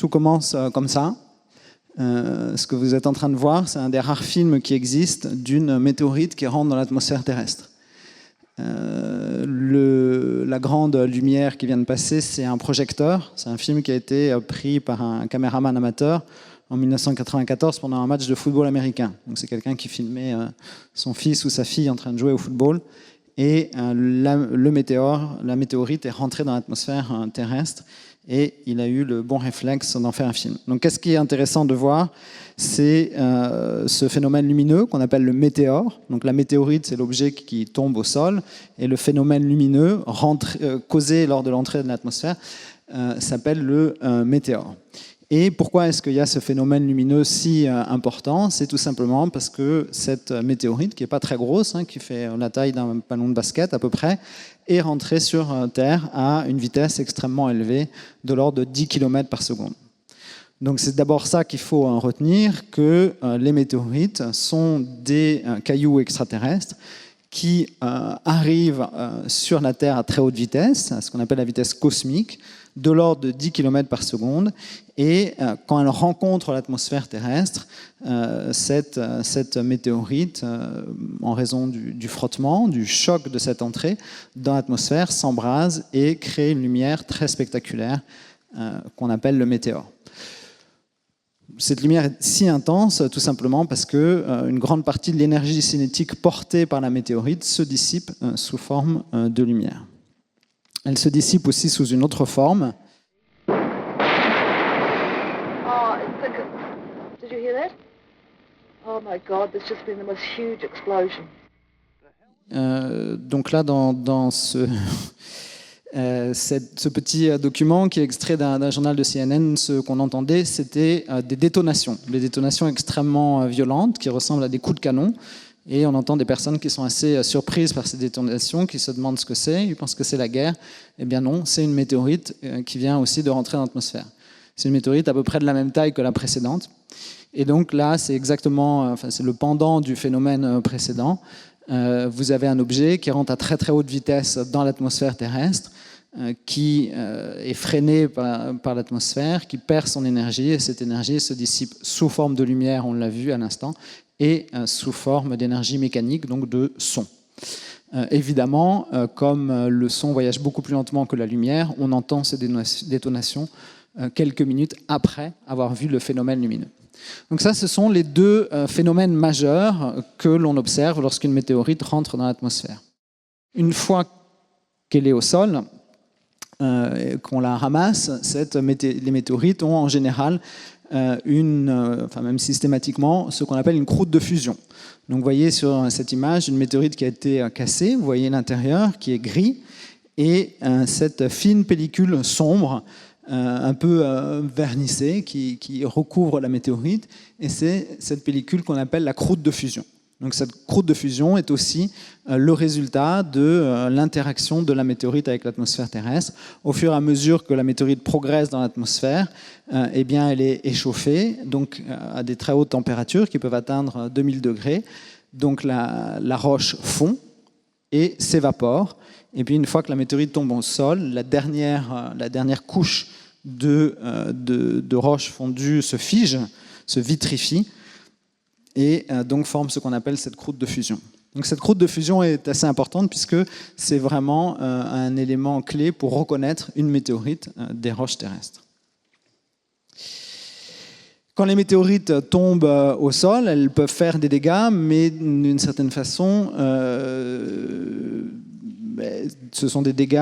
tout commence comme ça. Ce que vous êtes en train de voir, c'est un des rares films qui existent d'une météorite qui rentre dans l'atmosphère terrestre. La grande lumière qui vient de passer, c'est un projecteur. C'est un film qui a été pris par un caméraman amateur en 1994 pendant un match de football américain. Donc c'est quelqu'un qui filmait son fils ou sa fille en train de jouer au football. Et la météorite est rentrée dans l'atmosphère terrestre et il a eu le bon réflexe d'en faire un film. Donc qu'est-ce qui est intéressant de voir, c'est ce phénomène lumineux qu'on appelle le météore. Donc la météorite, c'est l'objet qui tombe au sol, et le phénomène lumineux causé lors de l'entrée de l'atmosphère s'appelle le météore. Et pourquoi est-ce qu'il y a ce phénomène lumineux si important? C'est tout simplement parce que cette météorite, qui n'est pas très grosse, qui fait la taille d'un ballon de basket à peu près, est rentrée sur Terre à une vitesse extrêmement élevée, de l'ordre de 10 km par seconde. Donc c'est d'abord ça qu'il faut retenir, que les météorites sont des cailloux extraterrestres qui arrivent sur la Terre à très haute vitesse, à ce qu'on appelle la vitesse cosmique, de l'ordre de 10 km par seconde. Et quand elle rencontre l'atmosphère terrestre, cette météorite, en raison du frottement, du choc de cette entrée dans l'atmosphère, s'embrase et crée une lumière très spectaculaire qu'on appelle le météore. Cette lumière est si intense tout simplement parce qu'une grande partie de l'énergie cinétique portée par la météorite se dissipe sous forme de lumière. Elle se dissipe aussi sous une autre forme. Did you hear that? Oh my God, there's just been the most huge explosion. Donc là, dans ce petit document qui est extrait d'un journal de CNN, ce qu'on entendait, c'était des détonations extrêmement violentes qui ressemblent à des coups de canon. Et on entend des personnes qui sont assez surprises par ces détonations, qui se demandent ce que c'est, ils pensent que c'est la guerre. Eh bien non, c'est une météorite qui vient aussi de rentrer dans l'atmosphère. C'est une météorite à peu près de la même taille que la précédente. Et donc là, c'est exactement, c'est le pendant du phénomène précédent. Vous avez un objet qui rentre à très très haute vitesse dans l'atmosphère terrestre, qui est freiné par l'atmosphère, qui perd son énergie, et cette énergie se dissipe sous forme de lumière, on l'a vu à l'instant, et sous forme d'énergie mécanique, donc de son. Évidemment, comme le son voyage beaucoup plus lentement que la lumière, on entend ces détonations quelques minutes après avoir vu le phénomène lumineux. Donc ça, ce sont les deux phénomènes majeurs que l'on observe lorsqu'une météorite rentre dans l'atmosphère. Une fois qu'elle est au sol, qu'on la ramasse, les météorites ont en général même systématiquement, ce qu'on appelle une croûte de fusion. Donc vous voyez sur cette image une météorite qui a été cassée, vous voyez l'intérieur qui est gris, et cette fine pellicule sombre, un peu vernissée, qui recouvre la météorite, et c'est cette pellicule qu'on appelle la croûte de fusion. Donc cette croûte de fusion est aussi le résultat de l'interaction de la météorite avec l'atmosphère terrestre. Au fur et à mesure que la météorite progresse dans l'atmosphère, eh bien, elle est échauffée, donc à des très hautes températures qui peuvent atteindre 2000 degrés. Donc la roche fond et s'évapore. Et puis une fois que la météorite tombe au sol, la dernière couche de roche fondue se fige, se vitrifie, et donc forme ce qu'on appelle cette croûte de fusion. Donc cette croûte de fusion est assez importante puisque c'est vraiment un élément clé pour reconnaître une météorite des roches terrestres. Quand les météorites tombent au sol, elles peuvent faire des dégâts, mais d'une certaine façon, ce sont des dégâts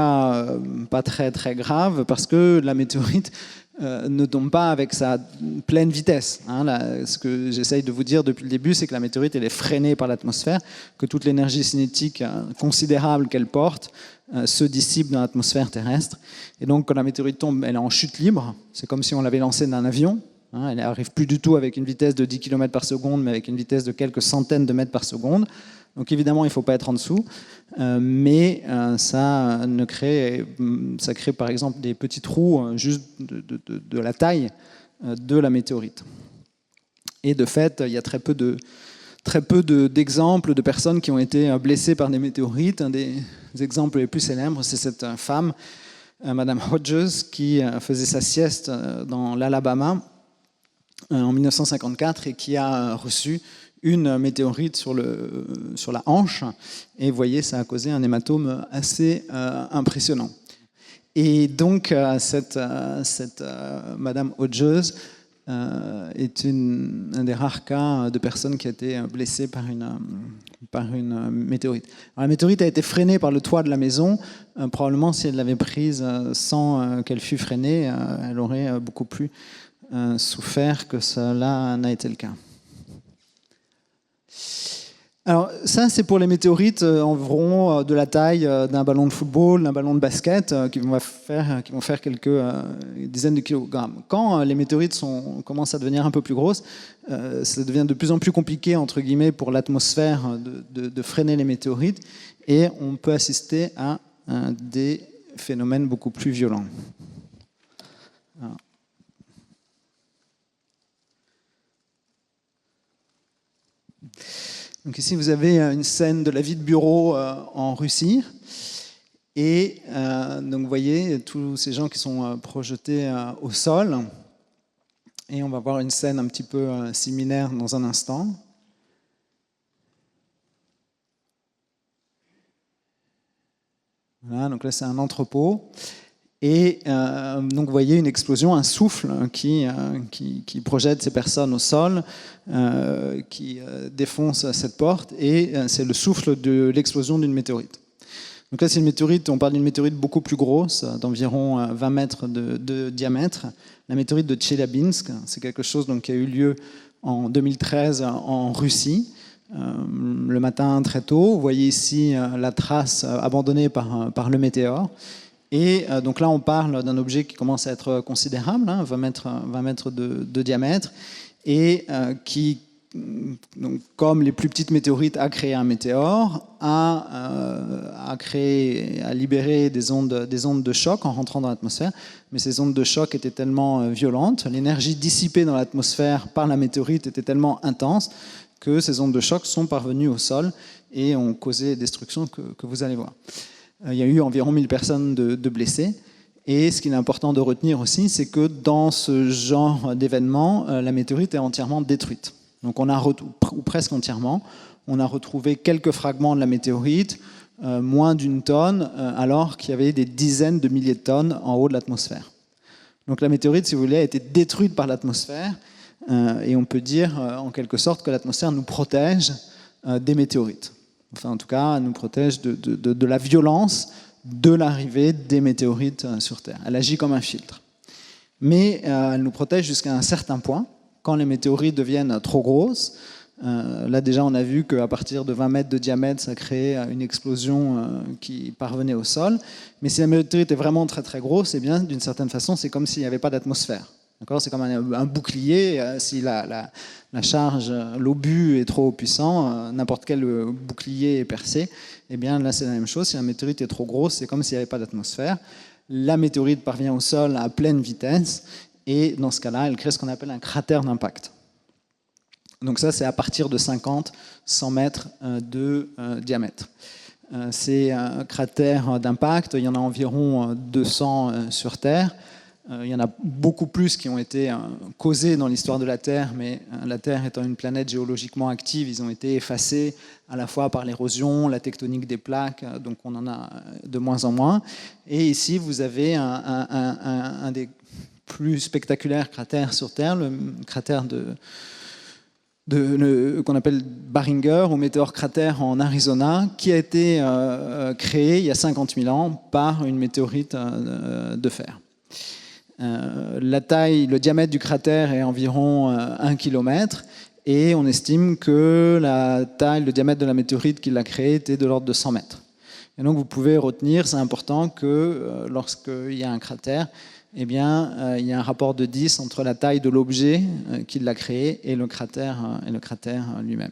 pas très très graves parce que la météorite ne tombe pas avec sa pleine vitesse. Ce que j'essaye de vous dire depuis le début, c'est que la météorite elle est freinée par l'atmosphère, que toute l'énergie cinétique considérable qu'elle porte se dissipe dans l'atmosphère terrestre. Et donc quand la météorite tombe, elle est en chute libre. C'est comme si on l'avait lancée d'un avion. Elle n'arrive plus du tout avec une vitesse de 10 km par seconde, mais avec une vitesse de quelques centaines de mètres par seconde. Donc évidemment, il ne faut pas être en dessous, mais ça crée par exemple des petits trous juste de la taille de la météorite. Et de fait, il y a très peu d'exemples de personnes qui ont été blessées par des météorites. Un des exemples les plus célèbres, c'est cette femme Madame Hodges, qui faisait sa sieste dans l'Alabama en 1954 et qui a reçu une météorite sur la hanche. Et vous voyez, ça a causé un hématome assez impressionnant. Et donc, cette Madame Hodges est un des rares cas de personnes qui a été blessée par une météorite. Alors, la météorite a été freinée par le toit de la maison. Probablement, si elle l'avait prise sans qu'elle fût freinée, elle aurait beaucoup plus souffert que cela n'a été le cas. Alors ça, c'est pour les météorites environ de la taille d'un ballon de football, d'un ballon de basket, qui vont faire quelques dizaines de kilogrammes. Quand les météorites commencent à devenir un peu plus grosses, ça devient de plus en plus compliqué, entre guillemets, pour l'atmosphère de freiner les météorites, et on peut assister à des phénomènes beaucoup plus violents. Alors. Donc ici, vous avez une scène de la vie de bureau en Russie. Et donc, vous voyez tous ces gens qui sont projetés au sol. Et on va voir une scène un petit peu similaire dans un instant. Voilà, donc là, c'est un entrepôt. Et donc, vous voyez une explosion, un souffle qui projette ces personnes au sol, qui défonce cette porte, et c'est le souffle de l'explosion d'une météorite. Donc là, c'est une météorite, on parle d'une météorite beaucoup plus grosse, d'environ 20 mètres de diamètre. La météorite de Tcheliabinsk, c'est quelque chose donc, qui a eu lieu en 2013 en Russie. Le matin très tôt, vous voyez ici la trace abandonnée par le météore. Et donc là, on parle d'un objet qui commence à être considérable, 20 mètres de diamètre, et qui, donc, comme les plus petites météorites, a créé un météore, a libéré des ondes de choc en rentrant dans l'atmosphère. Mais ces ondes de choc étaient tellement violentes, l'énergie dissipée dans l'atmosphère par la météorite était tellement intense que ces ondes de choc sont parvenues au sol et ont causé les destructions que vous allez voir. Il y a eu environ 1000 personnes de blessées. Et ce qu'il est important de retenir aussi, c'est que dans ce genre d'événement, la météorite est entièrement détruite. Donc on a ou presque entièrement. On a retrouvé quelques fragments de la météorite, moins d'une tonne, alors qu'il y avait des dizaines de milliers de tonnes en haut de l'atmosphère. Donc la météorite, si vous voulez, a été détruite par l'atmosphère. Et on peut dire, en quelque sorte, que l'atmosphère nous protège des météorites. Enfin, en tout cas, elle nous protège de la violence de l'arrivée des météorites sur Terre. Elle agit comme un filtre. Mais elle nous protège jusqu'à un certain point. Quand les météorites deviennent trop grosses, là déjà on a vu qu'à partir de 20 mètres de diamètre, ça créait une explosion qui parvenait au sol. Mais si la météorite est vraiment très très grosse, eh bien d'une certaine façon, c'est comme s'il n'y avait pas d'atmosphère. C'est comme un bouclier. Si la charge, l'obus est trop puissant, n'importe quel bouclier est percé. Eh bien là, c'est la même chose. Si la météorite est trop grosse, c'est comme s'il n'y avait pas d'atmosphère. La météorite parvient au sol à pleine vitesse. Et dans ce cas-là, elle crée ce qu'on appelle un cratère d'impact. Donc ça, c'est à partir de 50-100 mètres de diamètre. Ces cratères d'impact, il y en a environ 200 sur Terre. Il y en a beaucoup plus qui ont été causés dans l'histoire de la Terre, mais la Terre étant une planète géologiquement active, ils ont été effacés à la fois par l'érosion, la tectonique des plaques, donc on en a de moins en moins. Et ici, vous avez un des plus spectaculaires cratères sur Terre, le cratère qu'on appelle Barringer, ou météore cratère en Arizona, qui a été créé il y a 50 000 ans par une météorite de fer. Le diamètre du cratère est environ 1 km et on estime que le diamètre de la météorite qui l'a créé était de l'ordre de 100 mètres. Et donc vous pouvez retenir, c'est important que lorsqu'il y a un cratère, eh bien, il y a un rapport de 10 entre la taille de l'objet qui l'a créé et le cratère lui-même.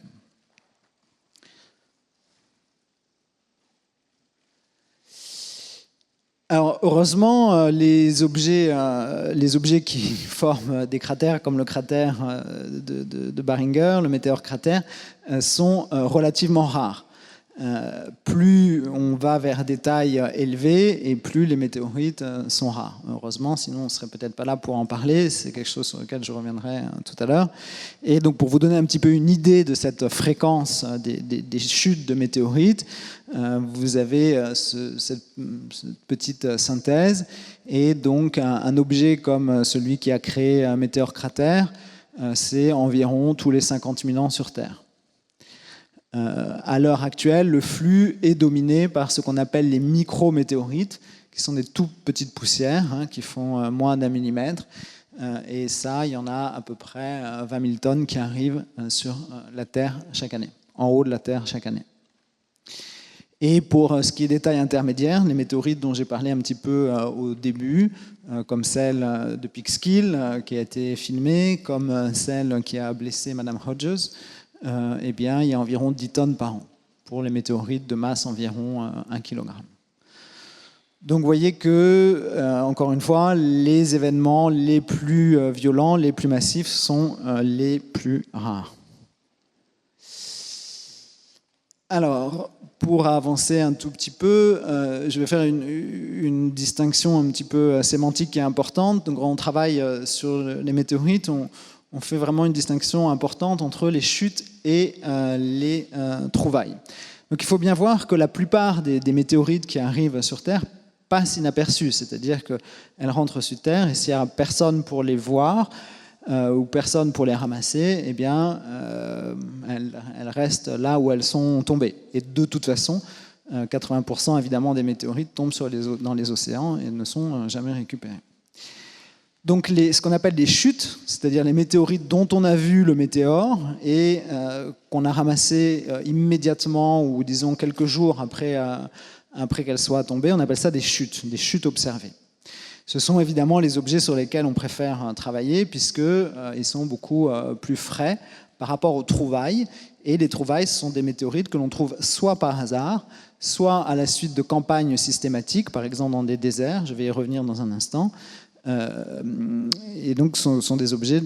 Alors, heureusement, les objets qui forment des cratères, comme le cratère de Barringer, le météore cratère, sont relativement rares. plus on va vers des tailles élevées et plus les météorites sont rares. Heureusement, sinon on ne serait peut-être pas là pour en parler. C'est quelque chose sur lequel je reviendrai tout à l'heure. Et donc pour vous donner un petit peu une idée de cette fréquence des chutes de météorites, vous avez cette petite synthèse. Et donc un objet comme celui qui a créé un météore-cratère, c'est environ tous les 50 000 ans sur Terre. À l'heure actuelle, le flux est dominé par ce qu'on appelle les micrométéorites, qui sont des toutes petites poussières qui font moins d'1 millimètre. Et ça, il y en a à peu près 20 000 tonnes qui arrivent sur la Terre chaque année, en haut de la Terre chaque année. Et pour ce qui est des tailles intermédiaires, les météorites dont j'ai parlé un petit peu au début, comme celle de Peekskill qui a été filmée, comme celle qui a blessé Madame Hodges, eh bien, il y a environ 10 tonnes par an pour les météorites de masse environ 1 kg. Donc vous voyez que, encore une fois, les événements les plus violents, les plus massifs sont les plus rares. Alors, pour avancer un tout petit peu, je vais faire une distinction un petit peu sémantique qui est importante. Donc, quand on travaille sur les météorites, on fait vraiment une distinction importante entre les chutes et les trouvailles. Donc il faut bien voir que la plupart des météorites qui arrivent sur Terre passent inaperçues, c'est-à-dire qu'elles rentrent sur Terre et s'il n'y a personne pour les voir ou personne pour les ramasser, eh bien, elles restent là où elles sont tombées. Et de toute façon, 80% évidemment des météorites tombent dans les océans et ne sont jamais récupérées. Donc ce qu'on appelle les chutes, c'est-à-dire les météorites dont on a vu le météore et qu'on a ramassé immédiatement ou disons quelques jours après qu'elles soient tombées, on appelle ça des chutes observées. Ce sont évidemment les objets sur lesquels on préfère travailler puisqu'ils sont beaucoup plus frais par rapport aux trouvailles. Et les trouvailles, ce sont des météorites que l'on trouve soit par hasard, soit à la suite de campagnes systématiques, par exemple dans des déserts, je vais y revenir dans un instant. Et donc ce sont des objets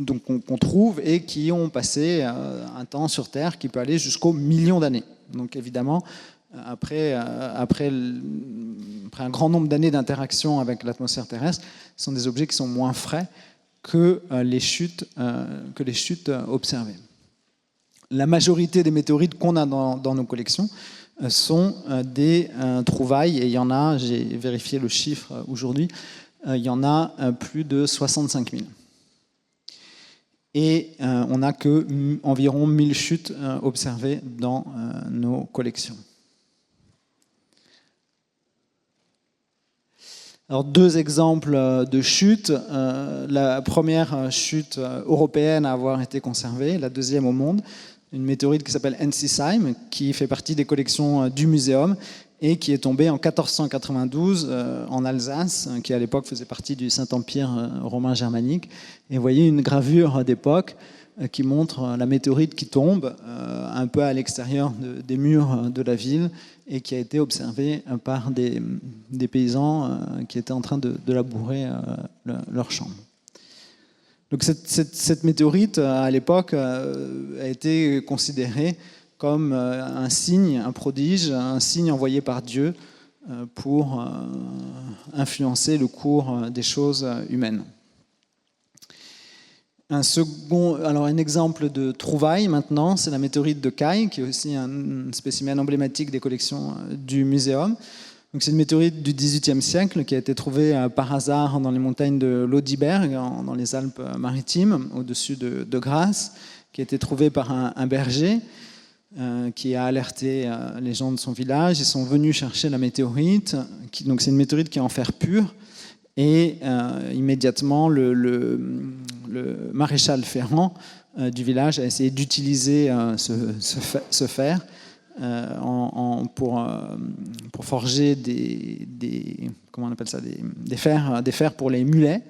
qu'on trouve et qui ont passé un temps sur Terre qui peut aller jusqu'aux millions d'années. Donc évidemment, après un grand nombre d'années d'interaction avec l'atmosphère terrestre, ce sont des objets qui sont moins frais que les chutes observées. La majorité des météorites qu'on a dans nos collections sont des trouvailles, et il y en a, j'ai vérifié le chiffre aujourd'hui, il y en a plus de 65 000. Et on n'a qu'environ 1000 chutes observées dans nos collections. Alors, 2 exemples de chutes. La première chute européenne à avoir été conservée, la deuxième au monde, une météorite qui s'appelle Ensisheim, qui fait partie des collections du muséum et qui est tombée en 1492 en Alsace, qui à l'époque faisait partie du Saint-Empire romain germanique. Et vous voyez une gravure d'époque qui montre la météorite qui tombe un peu à l'extérieur des murs de la ville et qui a été observée par des paysans qui étaient en train de labourer leur champ. Donc cette météorite, à l'époque, a été considérée comme un signe, un prodige, un signe envoyé par Dieu pour influencer le cours des choses humaines. Un exemple de trouvaille maintenant, c'est la météorite de Caille, qui est aussi un spécimen emblématique des collections du muséum. Donc c'est une météorite du XVIIIe siècle qui a été trouvée par hasard dans les montagnes de Lodiberg, dans les Alpes-Maritimes, au-dessus de Grasse, qui a été trouvée par un berger qui a alerté les gens de son village. Ils sont venus chercher la météorite. Donc c'est une météorite qui est en fer pur. Et immédiatement, le maréchal Ferrand du village a essayé d'utiliser ce fer pour forger comment on appelle ça, des fers pour les mulets,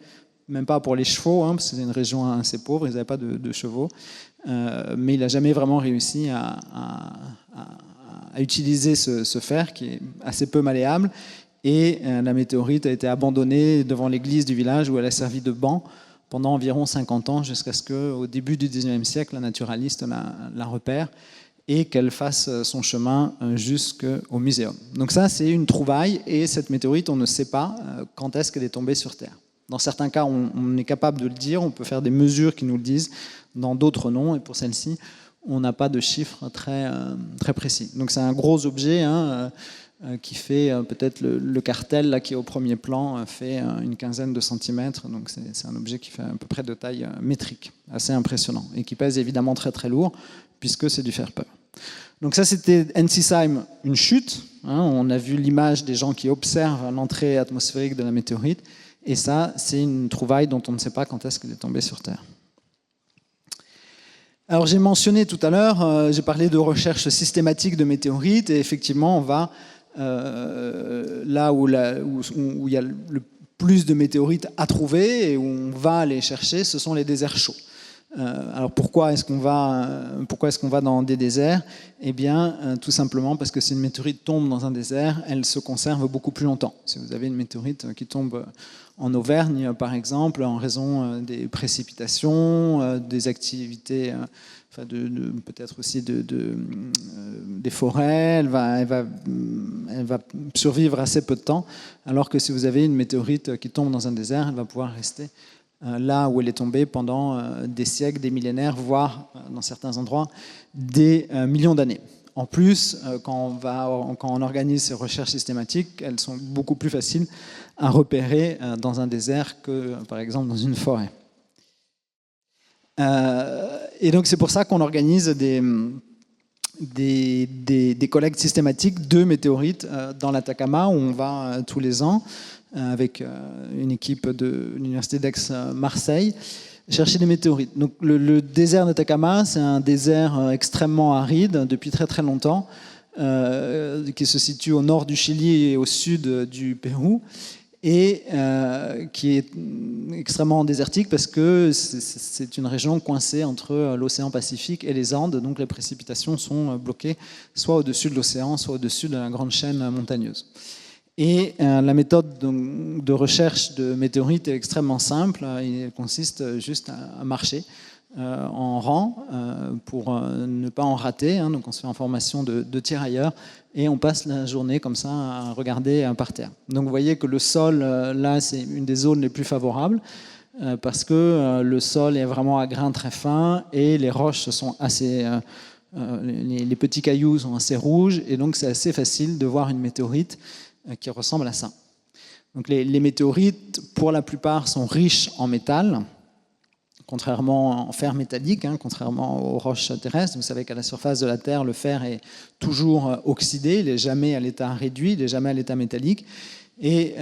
même pas pour les chevaux, parce que c'est une région assez pauvre, ils n'avaient pas de chevaux, mais il n'a jamais vraiment réussi à utiliser ce fer qui est assez peu malléable. Et la météorite a été abandonnée devant l'église du village où elle a servi de banc pendant environ 50 ans jusqu'à ce qu'au début du XIXe siècle, un naturaliste la repère et qu'elle fasse son chemin jusqu'au muséum. Donc ça, c'est une trouvaille, et cette météorite, on ne sait pas quand est-ce qu'elle est tombée sur Terre. Dans certains cas, on est capable de le dire, on peut faire des mesures qui nous le disent, dans d'autres non, et pour celle-ci, on n'a pas de chiffres très, très précis. Donc c'est un gros objet qui fait peut-être le cartel là, qui est au premier plan, fait une quinzaine de centimètres, donc c'est un objet qui fait à peu près de taille métrique, assez impressionnant, et qui pèse évidemment très très lourd, puisque c'est du faire-peur. Donc ça, c'était NCSIME, une chute. On a vu l'image des gens qui observent l'entrée atmosphérique de la météorite. Et ça, c'est une trouvaille dont on ne sait pas quand est-ce qu'elle est tombée sur Terre. Alors j'ai mentionné tout à l'heure, j'ai parlé de recherche systématique de météorites. Et effectivement, on va là où il y a le plus de météorites à trouver et où on va les chercher, ce sont les déserts chauds. Alors pourquoi est-ce qu'on va dans des déserts? Eh bien, tout simplement parce que si une météorite tombe dans un désert, elle se conserve beaucoup plus longtemps. Si vous avez une météorite qui tombe en Auvergne, par exemple, en raison des précipitations, des activités, peut-être aussi des forêts, elle va survivre assez peu de temps, alors que si vous avez une météorite qui tombe dans un désert, elle va pouvoir rester là où elle est tombée pendant des siècles, des millénaires, voire, dans certains endroits, des millions d'années. En plus, quand on organise ces recherches systématiques, elles sont beaucoup plus faciles à repérer dans un désert que, par exemple, dans une forêt. Et donc, c'est pour ça qu'on organise des collectes systématiques de météorites dans l'Atacama, où on va tous les ans, avec une équipe de l'Université d'Aix-Marseille, chercher des météorites. Donc, le désert d'Atacama, c'est un désert extrêmement aride depuis très très longtemps, qui se situe au nord du Chili et au sud du Pérou, et qui est extrêmement désertique parce que c'est une région coincée entre l'océan Pacifique et les Andes, donc les précipitations sont bloquées soit au-dessus de l'océan, soit au-dessus de la grande chaîne montagneuse. Et la méthode de recherche de météorites est extrêmement simple. Il consiste juste à marcher en rang pour ne pas en rater. Donc on se fait en formation de tirailleurs et on passe la journée comme ça à regarder par terre. Donc vous voyez que le sol, là, c'est une des zones les plus favorables parce que le sol est vraiment à grains très fins et les roches sont assez... les petits cailloux sont assez rouges et donc c'est assez facile de voir une météorite qui ressemble à ça. Donc les météorites, pour la plupart, sont riches en métal, contrairement en fer métallique, contrairement aux roches terrestres. Vous savez qu'à la surface de la Terre, le fer est toujours oxydé, il n'est jamais à l'état réduit, il n'est jamais à l'état métallique. Et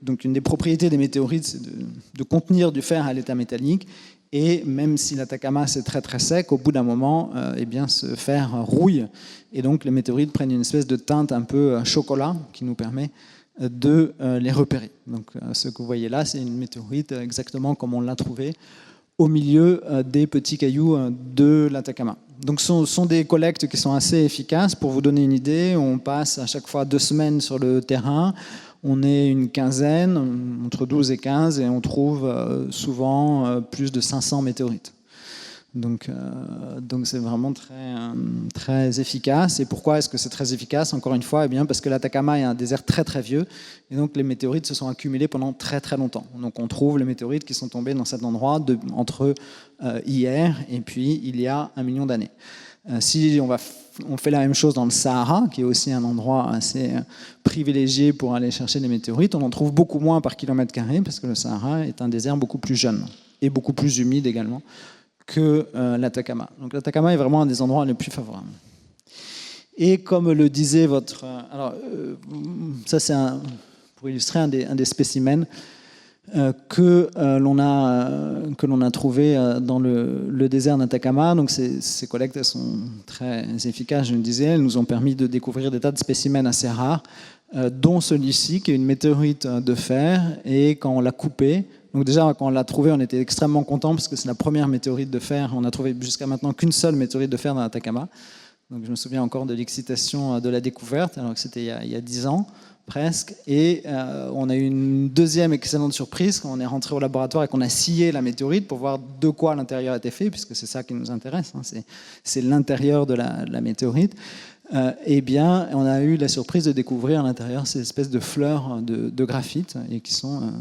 donc une des propriétés des météorites, c'est de contenir du fer à l'état métallique. Et même si l'Atacama c'est très très sec, au bout d'un moment, eh bien, ce fer rouille. Et donc les météorites prennent une espèce de teinte un peu chocolat qui nous permet de les repérer. Donc ce que vous voyez là, c'est une météorite exactement comme on l'a trouvée au milieu des petits cailloux de l'Atacama. Donc ce sont des collectes qui sont assez efficaces. Pour vous donner une idée, on passe à chaque fois 2 semaines sur le terrain. On est une quinzaine, entre 12 et 15, et on trouve souvent plus de 500 météorites. Donc c'est vraiment très, très efficace. Et pourquoi est-ce que c'est très efficace? Encore une fois, eh bien parce que l'Atacama est un désert très très vieux, et donc les météorites se sont accumulées pendant très très longtemps. Donc on trouve les météorites qui sont tombées dans cet endroit entre hier et puis il y a 1 million d'années. Si on fait la même chose dans le Sahara, qui est aussi un endroit assez privilégié pour aller chercher des météorites, on en trouve beaucoup moins par kilomètre carré, parce que le Sahara est un désert beaucoup plus jeune, et beaucoup plus humide également, que l'Atacama. Donc l'Atacama est vraiment un des endroits les plus favorables. Et comme le disait votre... alors, ça c'est pour illustrer un des spécimens que l'on a trouvé dans le désert d'Atacama. Donc ces collectes elles sont très efficaces, je le disais. Elles nous ont permis de découvrir des tas de spécimens assez rares, dont celui-ci qui est une météorite de fer. Et quand on l'a coupé, donc déjà quand on l'a trouvé, on était extrêmement contents parce que c'est la première météorite de fer. On n'a trouvé jusqu'à maintenant qu'une seule météorite de fer dans l'Atacama. Donc je me souviens encore de l'excitation de la découverte, alors que c'était il y a 10 ans. presque. Et on a eu une deuxième excellente surprise quand on est rentré au laboratoire et qu'on a scié la météorite pour voir de quoi l'intérieur était fait, puisque c'est ça qui nous intéresse, hein, c'est l'intérieur de la météorite. Eh bien, on a eu la surprise de découvrir à l'intérieur ces espèces de fleurs de graphite et qui sont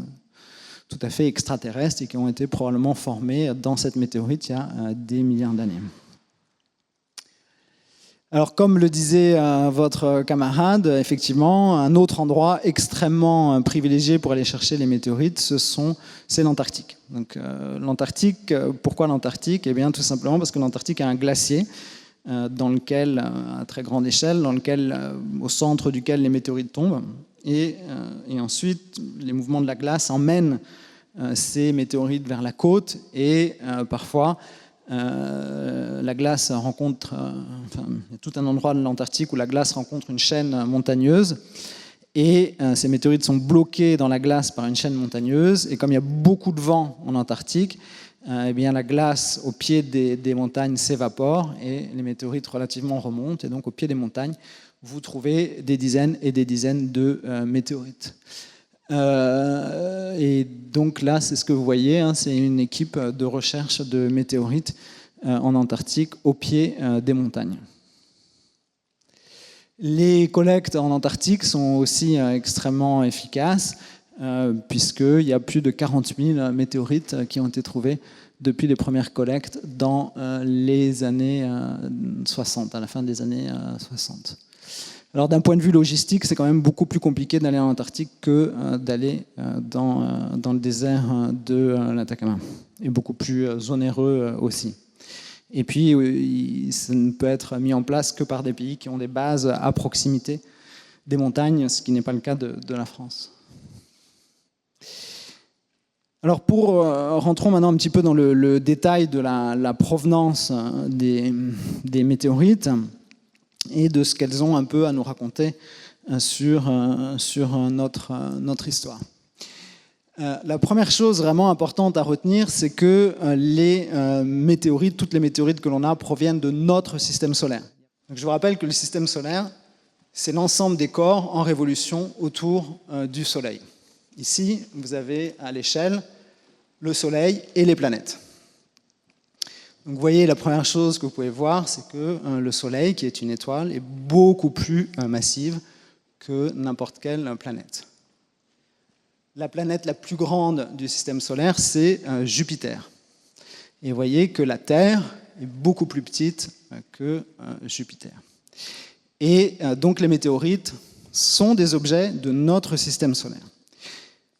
tout à fait extraterrestres et qui ont été probablement formées dans cette météorite il y a des milliards d'années. Alors, comme le disait votre camarade, effectivement, un autre endroit extrêmement privilégié pour aller chercher les météorites, c'est l'Antarctique. Donc, l'Antarctique, pourquoi l'Antarctique? Eh bien, tout simplement parce que l'Antarctique a un glacier dans lequel, à très grande échelle, au centre duquel les météorites tombent. Et ensuite, les mouvements de la glace emmènent ces météorites vers la côte et parfois, la glace rencontre, il y a tout un endroit de l'Antarctique où la glace rencontre une chaîne montagneuse et ces météorites sont bloquées dans la glace par une chaîne montagneuse et comme il y a beaucoup de vent en Antarctique, eh bien, la glace au pied des montagnes s'évapore et les météorites relativement remontent. Et donc, au pied des montagnes, vous trouvez des dizaines et des dizaines de météorites. Et donc là, c'est ce que vous voyez, hein, c'est une équipe de recherche de météorites en Antarctique au pied des montagnes. Les collectes en Antarctique sont aussi extrêmement efficaces. Puisqu'il y a plus de 40 000 météorites qui ont été trouvées depuis les premières collectes dans les années 60, à la fin des années 60. Alors d'un point de vue logistique, c'est quand même beaucoup plus compliqué d'aller en Antarctique que d'aller dans le désert de l'Atacama, et beaucoup plus onéreux aussi. Et puis, ça ne peut être mis en place que par des pays qui ont des bases à proximité des montagnes, ce qui n'est pas le cas de la France. Alors rentrons maintenant un petit peu dans le détail de la provenance des météorites et de ce qu'elles ont un peu à nous raconter sur notre histoire. La première chose vraiment importante à retenir, c'est que toutes les météorites que l'on a proviennent de notre système solaire. Donc je vous rappelle que le système solaire, c'est l'ensemble des corps en révolution autour du Soleil. Ici, vous avez à l'échelle le Soleil et les planètes. Donc, vous voyez, la première chose que vous pouvez voir, c'est que le Soleil, qui est une étoile, est beaucoup plus massive que n'importe quelle planète. La planète la plus grande du système solaire, c'est Jupiter. Et vous voyez que la Terre est beaucoup plus petite que Jupiter. Et donc, les météorites sont des objets de notre système solaire.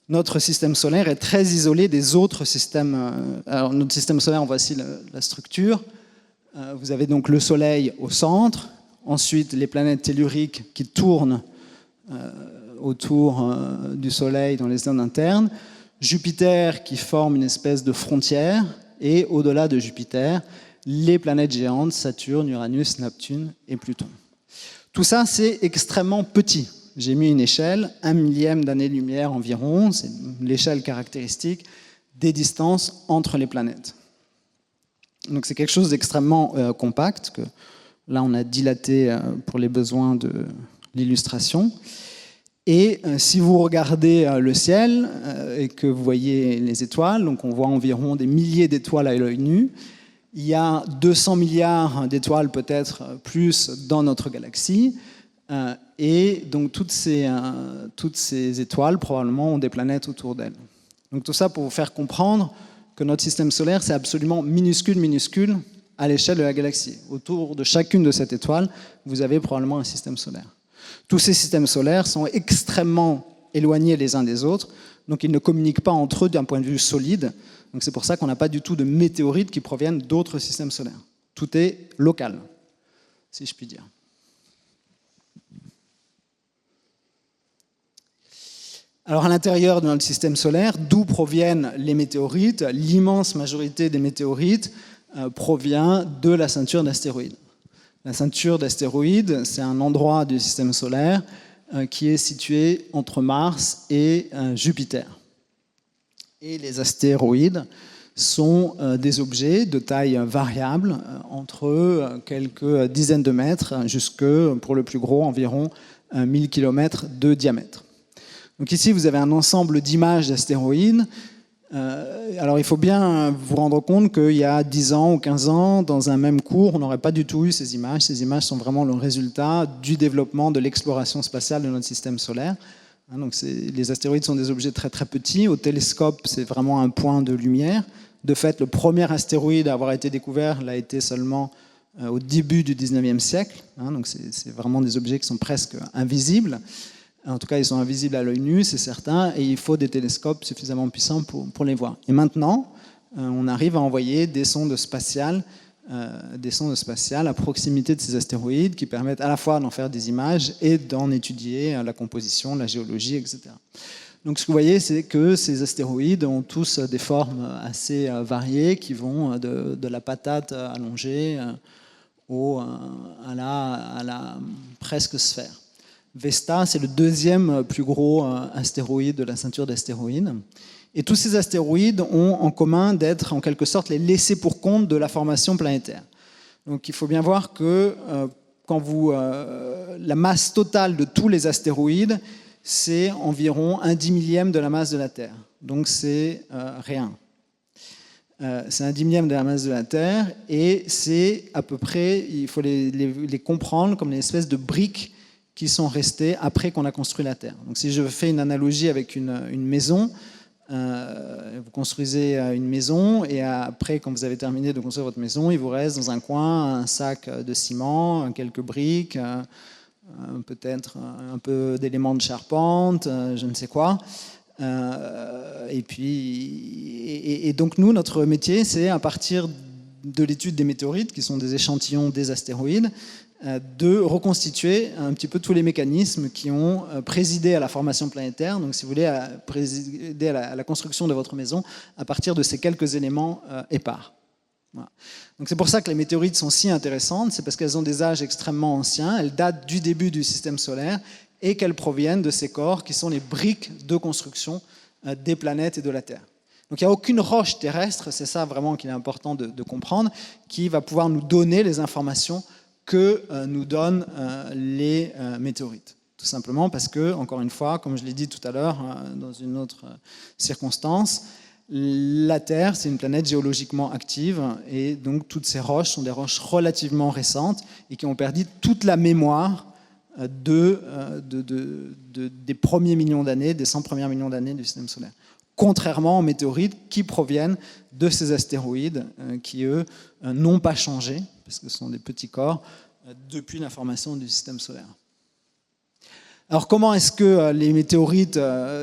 Notre système solaire est très isolé des autres systèmes. Alors, notre système solaire, voici la structure. Vous avez donc le Soleil au centre, ensuite les planètes telluriques qui tournent autour du Soleil dans les zones internes, Jupiter qui forme une espèce de frontière, et au-delà de Jupiter, les planètes géantes, Saturne, Uranus, Neptune et Pluton. Tout ça, c'est extrêmement petit. J'ai mis une échelle, 1 millième d'année-lumière environ, c'est l'échelle caractéristique des distances entre les planètes. Donc c'est quelque chose d'extrêmement compact, que là on a dilaté pour les besoins de l'illustration. Et si vous regardez le ciel et que vous voyez les étoiles, donc on voit environ des milliers d'étoiles à l'œil nu, il y a 200 milliards d'étoiles peut-être plus dans notre galaxie. Et donc toutes ces étoiles probablement ont des planètes autour d'elles. Donc tout ça pour vous faire comprendre que notre système solaire c'est absolument minuscule à l'échelle de la galaxie. Autour de chacune de ces étoiles, vous avez probablement un système solaire. Tous ces systèmes solaires sont extrêmement éloignés les uns des autres, donc ils ne communiquent pas entre eux d'un point de vue solide. Donc c'est pour ça qu'on n'a pas du tout de météorites qui proviennent d'autres systèmes solaires. Tout est local, si je puis dire. Alors à l'intérieur de notre système solaire, d'où proviennent les météorites? L'immense majorité des météorites provient de la ceinture d'astéroïdes. La ceinture d'astéroïdes, c'est un endroit du système solaire qui est situé entre Mars et Jupiter. Et les astéroïdes sont des objets de taille variable, entre quelques dizaines de mètres jusque, pour le plus gros, environ 1000 km de diamètre. Donc ici, vous avez un ensemble d'images d'astéroïdes. Alors il faut bien vous rendre compte qu'il y a 10 ans ou 15 ans, dans un même cours, on n'aurait pas du tout eu ces images. Ces images sont vraiment le résultat du développement de l'exploration spatiale de notre système solaire. Donc les astéroïdes sont des objets très très petits. Au télescope, c'est vraiment un point de lumière. De fait, le premier astéroïde à avoir été découvert l'a été seulement au début du 19e siècle. Donc c'est vraiment des objets qui sont presque invisibles. En tout cas, ils sont invisibles à l'œil nu, c'est certain, et il faut des télescopes suffisamment puissants pour les voir. Et maintenant, on arrive à envoyer des sondes spatiales à proximité de ces astéroïdes qui permettent à la fois d'en faire des images et d'en étudier la composition, la géologie, etc. Donc ce que vous voyez, c'est que ces astéroïdes ont tous des formes assez variées qui vont de la patate allongée à la presque sphère. Vesta, c'est le deuxième plus gros astéroïde de la ceinture d'astéroïdes. Et tous ces astéroïdes ont en commun d'être en quelque sorte les laissés pour compte de la formation planétaire. Donc il faut bien voir que la masse totale de tous les astéroïdes, c'est environ 1/10 de la masse de la Terre. Donc c'est rien. C'est 1/10 de la masse de la Terre et c'est à peu près, il faut les comprendre comme des espèces de briques qui sont restées après qu'on a construit la Terre. Donc si je fais une analogie avec une maison, vous construisez une maison et après, quand vous avez terminé de construire votre maison, il vous reste dans un coin un sac de ciment, quelques briques, peut-être un peu d'éléments de charpente, je ne sais quoi. Et donc nous, notre métier, c'est à partir de l'étude des météorites, qui sont des échantillons des astéroïdes, de reconstituer un petit peu tous les mécanismes qui ont présidé à la formation planétaire, donc si vous voulez, présider à la construction de votre maison à partir de ces quelques éléments épars. Voilà. Donc c'est pour ça que les météorites sont si intéressantes, c'est parce qu'elles ont des âges extrêmement anciens, elles datent du début du système solaire et qu'elles proviennent de ces corps qui sont les briques de construction des planètes et de la Terre. Donc il n'y a aucune roche terrestre, c'est ça vraiment qu'il est important de comprendre, qui va pouvoir nous donner les informations que nous donnent les météorites. Tout simplement parce que, encore une fois, comme je l'ai dit tout à l'heure dans une autre circonstance, la Terre, c'est une planète géologiquement active et donc toutes ces roches sont des roches relativement récentes et qui ont perdu toute la mémoire des premiers millions d'années, des 100 premiers millions d'années du système solaire. Contrairement aux météorites qui proviennent de ces astéroïdes qui, eux, n'ont pas changé, parce que ce sont des petits corps, depuis la formation du système solaire. Alors comment est-ce que les météorites,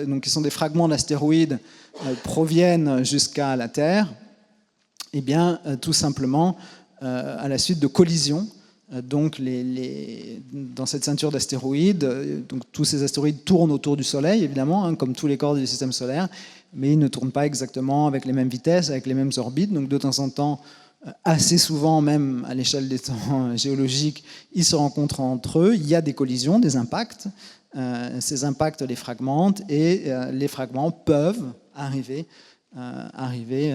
donc, qui sont des fragments d'astéroïdes, proviennent jusqu'à la Terre? Eh bien, tout simplement à la suite de collisions. Donc, dans cette ceinture d'astéroïdes, donc, tous ces astéroïdes tournent autour du Soleil, évidemment, comme tous les corps du système solaire, mais ils ne tournent pas exactement avec les mêmes vitesses, avec les mêmes orbites. Donc, de temps en temps, assez souvent, même à l'échelle des temps géologiques, ils se rencontrent entre eux. Il y a des collisions, des impacts. Ces impacts les fragmentent et les fragments peuvent arriver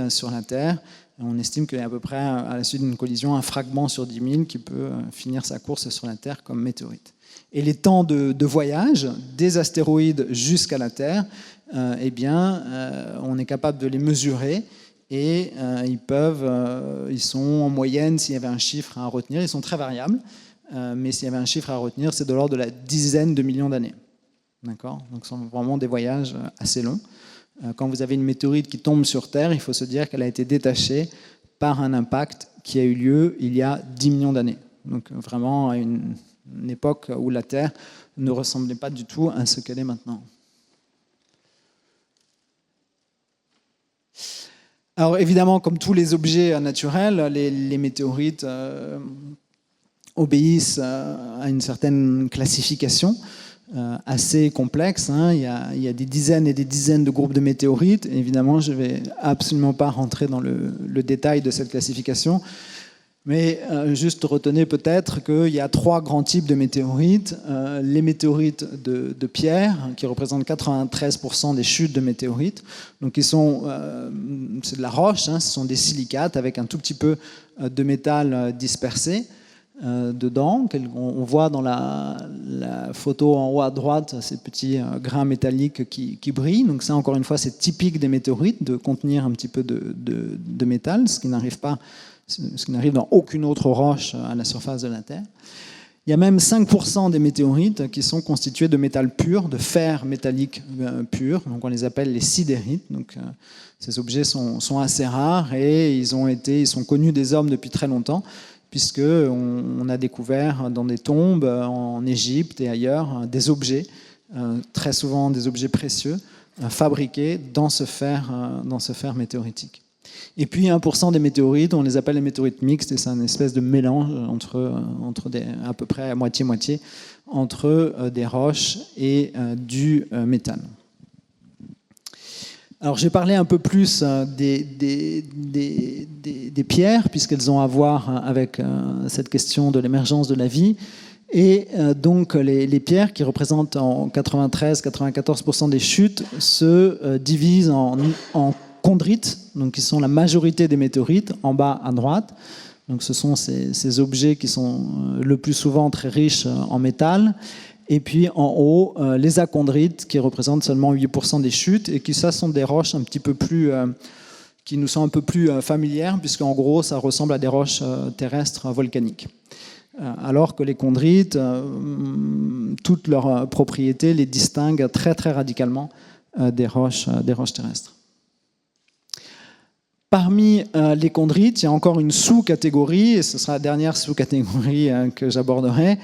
sur la Terre. On estime qu'il y a à peu près, à la suite d'une collision, un fragment sur 10 000 qui peut finir sa course sur la Terre comme météorite. Et les temps de voyage des astéroïdes jusqu'à la Terre, eh bien, on est capable de les mesurer et ils sont en moyenne, s'il y avait un chiffre à retenir, ils sont très variables, mais s'il y avait un chiffre à retenir, c'est de l'ordre de la dizaine de millions d'années. D'accord ? Donc, ce sont vraiment des voyages assez longs. Quand vous avez une météorite qui tombe sur Terre, il faut se dire qu'elle a été détachée par un impact qui a eu lieu il y a 10 millions d'années. Donc vraiment à une époque où la Terre ne ressemblait pas du tout à ce qu'elle est maintenant. Alors évidemment, comme tous les objets naturels, les météorites obéissent à une certaine classification assez complexe. Il y a des dizaines et des dizaines de groupes de météorites. Et évidemment, je ne vais absolument pas rentrer dans le détail de cette classification, mais juste retenez peut-être qu'il y a 3 grands types de météorites. Les météorites de pierre, qui représentent 93% des chutes de météorites. Donc, c'est de la roche, ce sont des silicates avec un tout petit peu de métal dispersé. dedans. On voit dans la photo en haut à droite ces petits grains métalliques qui brillent. Donc ça, encore une fois, c'est typique des météorites de contenir un petit peu de métal, ce qui n'arrive dans aucune autre roche à la surface de la Terre. Il y a même 5% des météorites qui sont constitués de métal pur, de fer métallique pur. Donc on les appelle les sidérites. Donc ces objets sont assez rares et ils sont connus des hommes depuis très longtemps, puisqu'on a découvert dans des tombes en Égypte et ailleurs des objets, très souvent des objets précieux, fabriqués dans ce fer météoritique. Et puis 1% des météorites, on les appelle les météorites mixtes, et c'est une espèce de mélange entre à peu près à moitié-moitié entre des roches et du métal. Alors je vais parler un peu plus des pierres, puisqu'elles ont à voir avec cette question de l'émergence de la vie. Et donc les pierres, qui représentent en 93-94% des chutes, se divisent en chondrites, donc qui sont la majorité des météorites, en bas à droite. Donc ce sont ces objets qui sont le plus souvent très riches en métal. Et puis en haut, les achondrites, qui représentent seulement 8% des chutes, et qui ça sont des roches un petit peu plus, qui nous sont un peu plus familières, puisqu'en gros ça ressemble à des roches terrestres volcaniques. Alors que les chondrites, toutes leurs propriétés les distinguent très très radicalement des roches terrestres. Parmi les chondrites, il y a encore une sous-catégorie, et ce sera la dernière sous-catégorie que j'aborderai,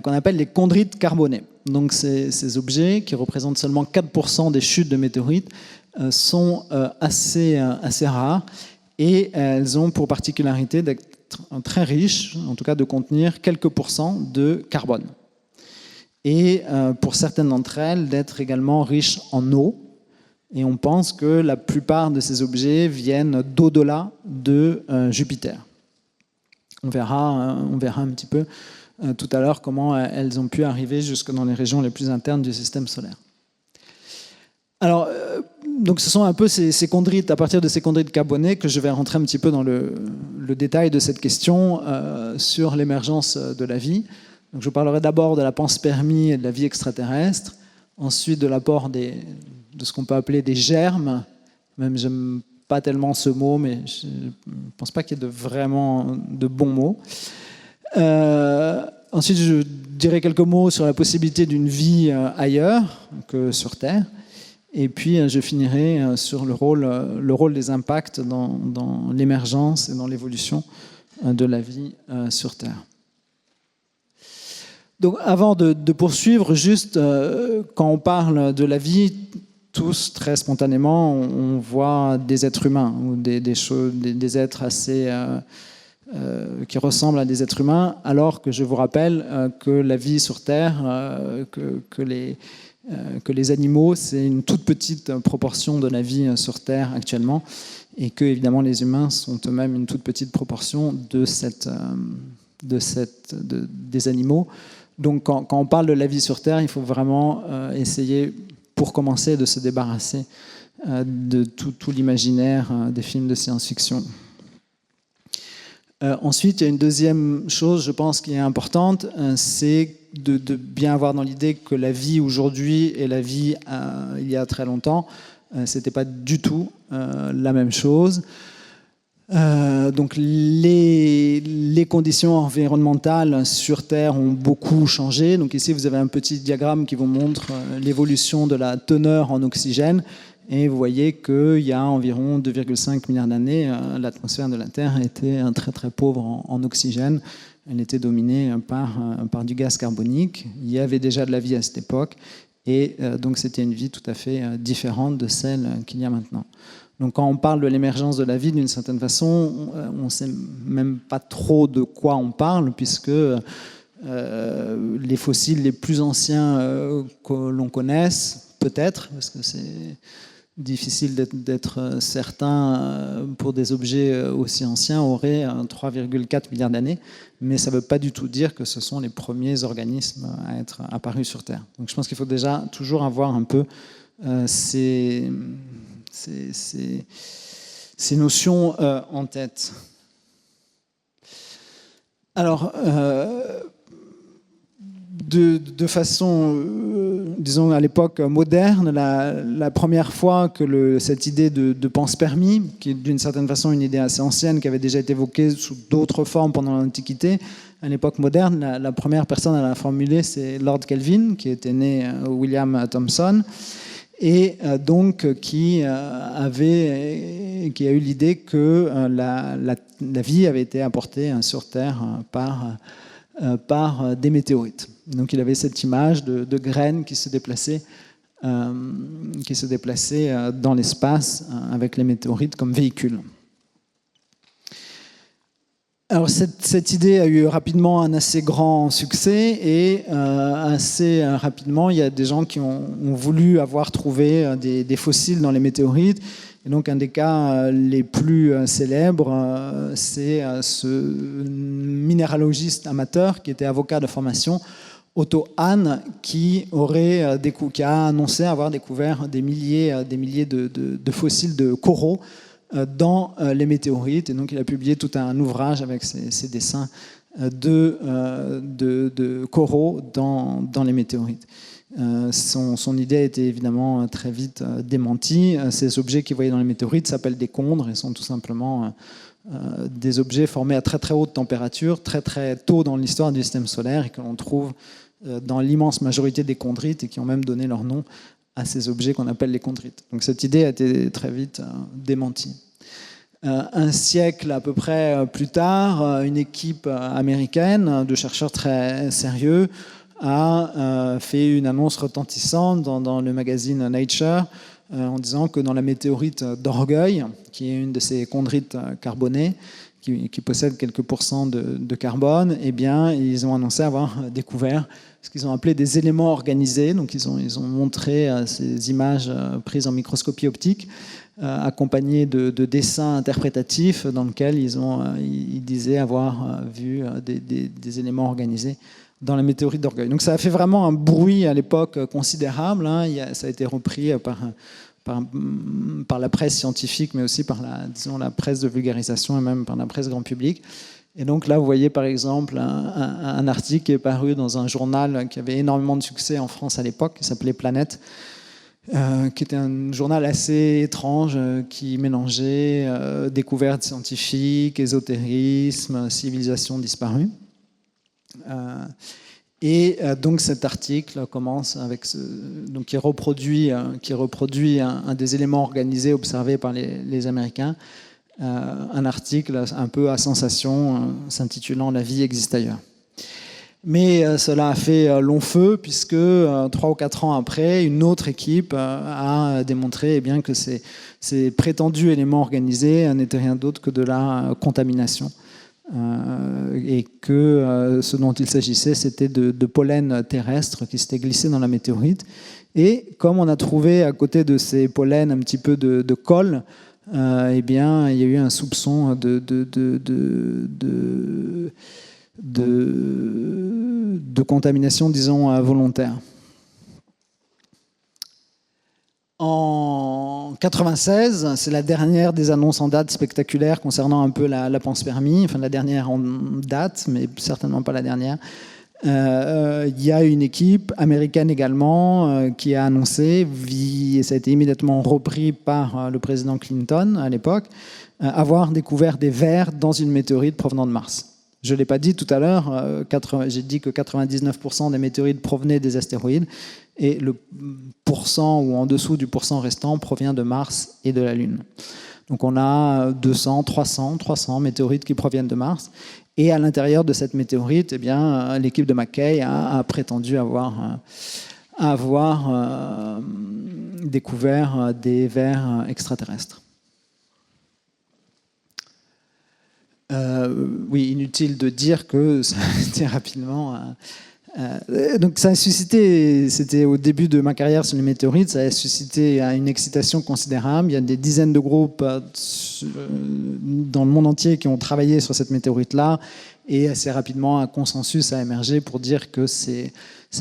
qu'on appelle les chondrites carbonés. Donc ces objets, qui représentent seulement 4% des chutes de météorites, sont assez rares, et elles ont pour particularité d'être très riches, en tout cas de contenir quelques pourcents de carbone. Et pour certaines d'entre elles, d'être également riches en eau. Et on pense que la plupart de ces objets viennent d'au-delà de Jupiter. On verra un petit peu tout à l'heure comment elles ont pu arriver jusque dans les régions les plus internes du système solaire. Alors, donc ce sont un peu ces chondrites, à partir de ces chondrites carbonés, que je vais rentrer un petit peu dans le détail de cette question sur l'émergence de la vie. Donc, je parlerai d'abord de la panspermie et de la vie extraterrestre, ensuite de l'apport de ce qu'on peut appeler des germes. Même j'aime pas tellement ce mot, mais je ne pense pas qu'il y ait vraiment de bons mots. Ensuite, je dirai quelques mots sur la possibilité d'une vie ailleurs que sur Terre. Et puis, je finirai sur le rôle des impacts dans l'émergence et dans l'évolution de la vie sur Terre. Donc, avant de poursuivre, juste quand on parle de la vie, tous, très spontanément, on voit des êtres humains ou des êtres assez qui ressemblent à des êtres humains, alors que je vous rappelle que la vie sur Terre, que les animaux, c'est une toute petite proportion de la vie sur Terre actuellement, et que évidemment les humains sont eux-mêmes une toute petite proportion des animaux. Donc quand on parle de la vie sur Terre, il faut vraiment essayer, pour commencer, de se débarrasser de tout l'imaginaire des films de science-fiction. Ensuite, il y a une deuxième chose, je pense, qui est importante, c'est de bien avoir dans l'idée que la vie aujourd'hui et la vie il y a très longtemps, c'était pas du tout la même chose. Donc les conditions environnementales sur Terre ont beaucoup changé. Donc ici, vous avez un petit diagramme qui vous montre l'évolution de la teneur en oxygène. Et vous voyez qu'il y a environ 2,5 milliards d'années, l'atmosphère de la Terre était très très pauvre en oxygène. Elle était dominée par du gaz carbonique. Il y avait déjà de la vie à cette époque. Et donc c'était une vie tout à fait différente de celle qu'il y a maintenant. Donc quand on parle de l'émergence de la vie, d'une certaine façon, on ne sait même pas trop de quoi on parle, puisque les fossiles les plus anciens que l'on connaisse, peut-être, parce que c'est difficile d'être certain pour des objets aussi anciens, auraient 3,4 milliards d'années, mais ça ne veut pas du tout dire que ce sont les premiers organismes à être apparus sur Terre. Donc je pense qu'il faut déjà toujours avoir un peu ces notions en tête. Alors, de façon, disons, à l'époque moderne, la première fois que cette idée de panspermie, qui est d'une certaine façon une idée assez ancienne, qui avait déjà été évoquée sous d'autres formes pendant l'Antiquité, à l'époque moderne, la première personne à la formuler, c'est Lord Kelvin, qui était né William Thomson, et donc qui a eu l'idée que la vie avait été apportée sur Terre par des météorites. Donc il avait cette image de graines qui se déplaçaient dans l'espace avec les météorites comme véhicule. Alors cette idée a eu rapidement un assez grand succès et assez rapidement, il y a des gens qui ont voulu avoir trouvé des fossiles dans les météorites. Et donc un des cas les plus célèbres, c'est ce minéralogiste amateur qui était avocat de formation, Otto Hahn, qui a annoncé avoir découvert des milliers de fossiles de coraux dans les météorites. Et donc il a publié tout un ouvrage avec ses dessins de coraux dans les météorites. Son idée a été évidemment très vite démentie. Ces objets qu'il voyait dans les météorites s'appellent des chondres et sont tout simplement des objets formés à très très haute température, très très tôt dans l'histoire du système solaire et que l'on trouve dans l'immense majorité des chondrites et qui ont même donné leur nom à ces objets qu'on appelle les chondrites. Donc cette idée a été très vite démentie. Un siècle à peu près plus tard, une équipe américaine de chercheurs très sérieux a fait une annonce retentissante dans le magazine Nature en disant que dans la météorite d'Orgueil, qui est une de ces chondrites carbonées, qui possède quelques pourcents de carbone, eh bien, ils ont annoncé avoir découvert ce qu'ils ont appelé des éléments organisés. Donc, ils ont montré ces images prises en microscopie optique, accompagnées de dessins interprétatifs dans lesquels ils disaient avoir vu des éléments organisés dans la météorite d'Orgueil. Donc ça a fait vraiment un bruit à l'époque considérable. Ça a été repris par la presse scientifique, mais aussi par la presse de vulgarisation et même par la presse grand public. Et donc là, vous voyez par exemple un article qui est paru dans un journal qui avait énormément de succès en France à l'époque, qui s'appelait Planète, qui était un journal assez étrange qui mélangeait découvertes scientifiques, ésotérisme, civilisation disparue. Donc cet article commence avec qui reproduit un des éléments organisés observés par les Américains, un article un peu à sensation s'intitulant « La vie existe ailleurs ». Mais cela a fait long feu puisque 3 ou 4 ans après, une autre équipe a démontré bien que ces prétendus éléments organisés n'étaient rien d'autre que de la contamination. Et que ce dont il s'agissait, c'était de pollen terrestre qui s'était glissé dans la météorite. Et comme on a trouvé à côté de ces pollens un petit peu de colle, eh bien, il y a eu un soupçon de contamination, disons, volontaire. En 1996, c'est la dernière des annonces en date spectaculaires concernant un peu la panspermie, enfin la dernière en date, mais certainement pas la dernière. Il y a une équipe américaine également qui a annoncé, et ça a été immédiatement repris par le président Clinton à l'époque, avoir découvert des vers dans une météorite provenant de Mars. Je ne l'ai pas dit tout à l'heure, j'ai dit que 99% des météorites provenaient des astéroïdes et le pourcent ou en dessous du pourcent restant provient de Mars et de la Lune. Donc on a 200, 300 météorites qui proviennent de Mars. Et à l'intérieur de cette météorite, eh bien, l'équipe de McKay a prétendu avoir découvert des vers extraterrestres. Oui, inutile de dire que ça a été rapidement... donc ça a suscité, c'était au début de ma carrière sur les météorites, ça a suscité une excitation considérable. Il y a des dizaines de groupes dans le monde entier qui ont travaillé sur cette météorite-là, et assez rapidement un consensus a émergé pour dire que ces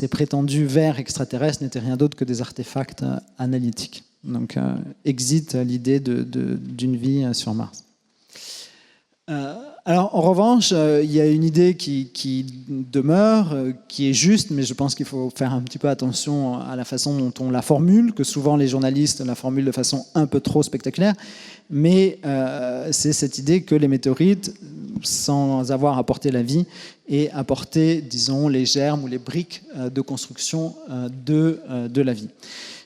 prétendus vers extraterrestres n'étaient rien d'autre que des artefacts analytiques. Donc exit l'idée d'une vie sur Mars. Alors, en revanche, il y a une idée qui demeure, qui est juste, mais je pense qu'il faut faire un petit peu attention à la façon dont on la formule, que souvent les journalistes la formulent de façon un peu trop spectaculaire, mais c'est cette idée que les météorites, sans avoir apporté la vie, aient apporté, disons, les germes ou les briques de construction de la vie.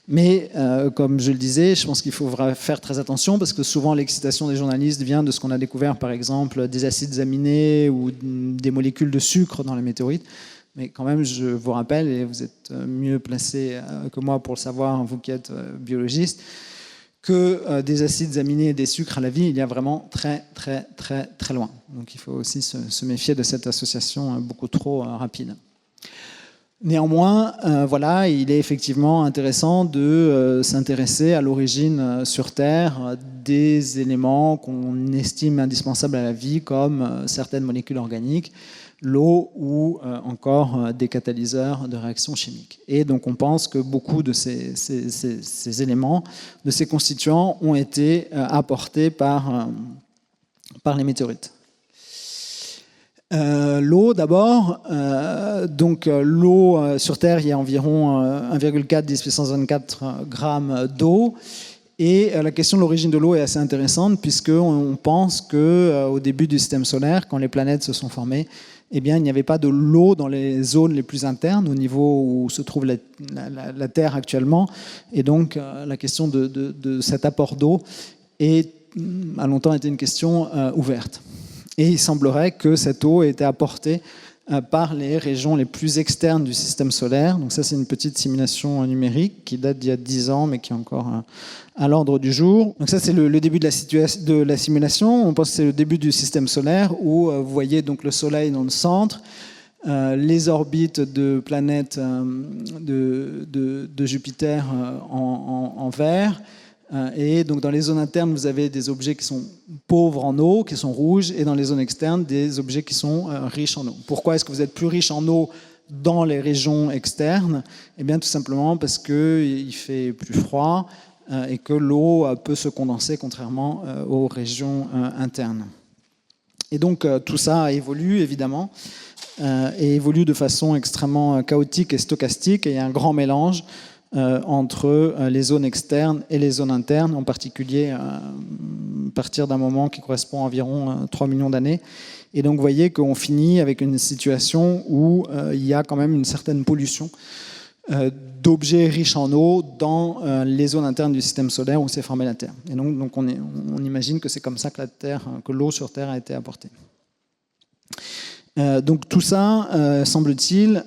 Mais comme je le disais, je pense qu'il faut faire très attention parce que souvent l'excitation des journalistes vient de ce qu'on a découvert, par exemple, des acides aminés ou des molécules de sucre dans les météorites. Mais quand même, je vous rappelle, et vous êtes mieux placé que moi pour le savoir, vous qui êtes biologiste, que des acides aminés et des sucres à la vie, il y a vraiment très, très, très, très loin. Donc il faut aussi se méfier de cette association beaucoup trop rapide. Néanmoins, voilà, il est effectivement intéressant de s'intéresser à l'origine sur Terre des éléments qu'on estime indispensables à la vie, comme certaines molécules organiques, l'eau ou encore des catalyseurs de réactions chimiques. Et donc on pense que beaucoup de ces éléments, de ces constituants, ont été apportés par les météorites. L'eau d'abord, donc l'eau sur Terre, il y a environ 1,4 10 puissance 24 grammes d'eau. Et la question de l'origine de l'eau est assez intéressante puisqu'on pense qu'au début du système solaire, quand les planètes se sont formées, eh bien, il n'y avait pas de l'eau dans les zones les plus internes, au niveau où se trouve la Terre actuellement. Et donc la question de cet apport d'eau a longtemps été une question ouverte. Et il semblerait que cette eau ait été apportée par les régions les plus externes du système solaire. Donc ça, c'est une petite simulation numérique qui date d'il y a 10 ans, mais qui est encore à l'ordre du jour. Donc ça, c'est le début de la simulation. On pense que c'est le début du système solaire où vous voyez donc le Soleil dans le centre, les orbites de planètes de Jupiter en vert. Et donc dans les zones internes, vous avez des objets qui sont pauvres en eau, qui sont rouges, et dans les zones externes, des objets qui sont riches en eau. Pourquoi est-ce que vous êtes plus riche en eau dans les régions externes? Eh bien tout simplement parce qu'il fait plus froid et que l'eau peut se condenser contrairement aux régions internes. Et donc tout ça évolue évidemment, et évolue de façon extrêmement chaotique et stochastique, et il y a un grand mélange entre les zones externes et les zones internes, en particulier à partir d'un moment qui correspond à environ 3 millions d'années. Et donc vous voyez qu'on finit avec une situation où il y a quand même une certaine pollution d'objets riches en eau dans les zones internes du système solaire où s'est formée la Terre. Et donc on imagine que c'est comme ça que l'eau sur Terre a été apportée. Donc tout ça, semble-t-il,